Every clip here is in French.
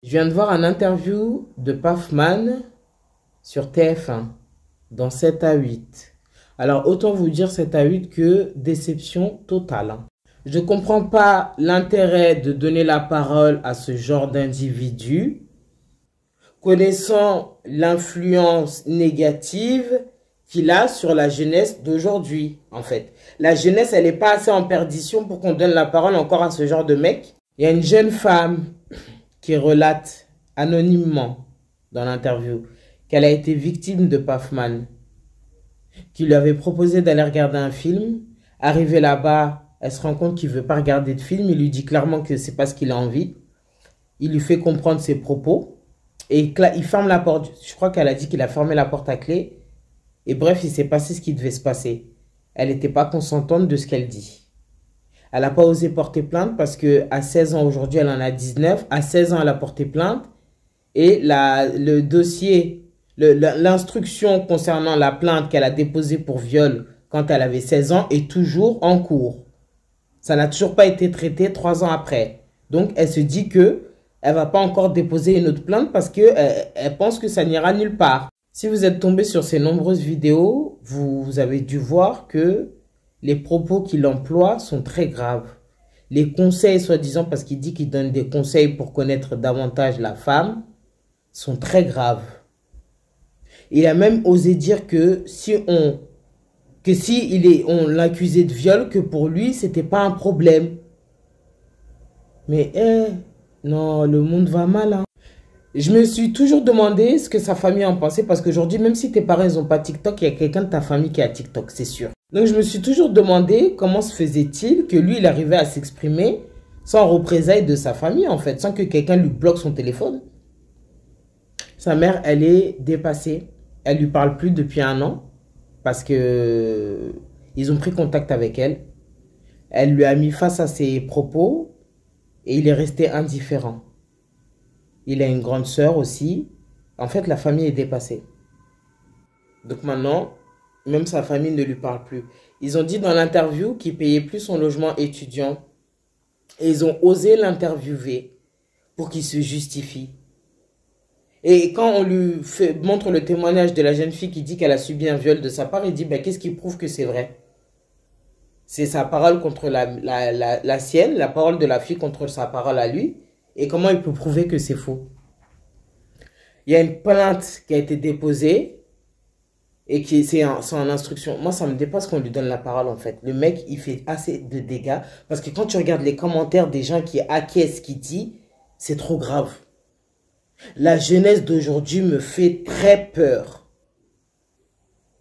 Je viens de voir un interview de Pafman sur TF1 dans 7 à 8. Alors autant vous dire 7 à 8 que déception totale. Je ne comprends pas l'intérêt de donner la parole à ce genre d'individu, connaissant l'influence négative qu'il a sur la jeunesse d'aujourd'hui, en fait. La jeunesse, elle n'est pas assez en perdition pour qu'on donne la parole encore à ce genre de mec. Il y a une jeune femme qui relate anonymement dans l'interview qu'elle a été victime de Pafman, qui lui avait proposé d'aller regarder un film. Arrivée là-bas, elle se rend compte qu'il ne veut pas regarder de film. Il lui dit clairement que c'est pas ce qu'il a envie. Il lui fait comprendre ses propos. Et il ferme la porte. Je crois qu'elle a dit qu'il a fermé la porte à clé. Et bref, il s'est passé ce qui devait se passer. Elle n'était pas consentante de ce qu'elle dit. Elle n'a pas osé porter plainte parce qu'à 16 ans, aujourd'hui, elle en a 19. À 16 ans, elle a porté plainte. Et le dossier, l'instruction concernant la plainte qu'elle a déposée pour viol quand elle avait 16 ans est toujours en cours. Ça n'a toujours pas été traité 3 ans après. Donc, elle se dit que elle va pas encore déposer une autre plainte parce qu'elle pense que ça n'ira nulle part. Si vous êtes tombé sur ces nombreuses vidéos, vous avez dû voir que les propos qu'il emploie sont très graves. Les conseils, soi-disant, parce qu'il dit qu'il donne des conseils pour connaître davantage la femme, sont très graves. Il a même osé dire que on l'accusait de viol, que pour lui, c'était pas un problème. Mais, non, le monde va mal, hein. Je me suis toujours demandé ce que sa famille en pensait, parce qu'aujourd'hui, même si tes parents n'ont pas TikTok, il y a quelqu'un de ta famille qui a TikTok, c'est sûr. Donc, je me suis toujours demandé comment se faisait-il que lui, il arrivait à s'exprimer sans représailles de sa famille, en fait, sans que quelqu'un lui bloque son téléphone. Sa mère, elle est dépassée. Elle lui parle plus depuis 1 an parce que ils ont pris contact avec elle. Elle lui a mis face à ses propos et il est resté indifférent. Il a une grande sœur aussi. En fait, la famille est dépassée. Donc maintenant, même sa famille ne lui parle plus. Ils ont dit dans l'interview qu'il payait plus son logement étudiant et ils ont osé l'interviewer pour qu'il se justifie. Et quand on lui montre le témoignage de la jeune fille qui dit qu'elle a subi un viol de sa part, il dit ben, qu'est-ce qui prouve que c'est vrai? C'est sa parole contre la sienne, la parole de la fille contre sa parole à lui. Et comment il peut prouver que c'est faux? Il y a une plainte qui a été déposée et c'est en instruction. Moi, ça me dépasse qu'on lui donne la parole en fait. Le mec, il fait assez de dégâts parce que quand tu regardes les commentaires des gens qui acquiescent ce qu'il dit, c'est trop grave. La jeunesse d'aujourd'hui me fait très peur.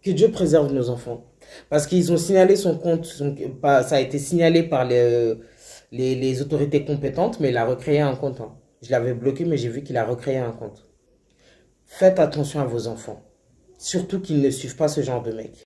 Que Dieu préserve nos enfants. Parce qu'ils ont signalé son compte, ça a été signalé par les autorités compétentes, mais il a recréé un compte. Je l'avais bloqué, mais j'ai vu qu'il a recréé un compte. Faites attention à vos enfants. Surtout qu'ils ne suivent pas ce genre de mec.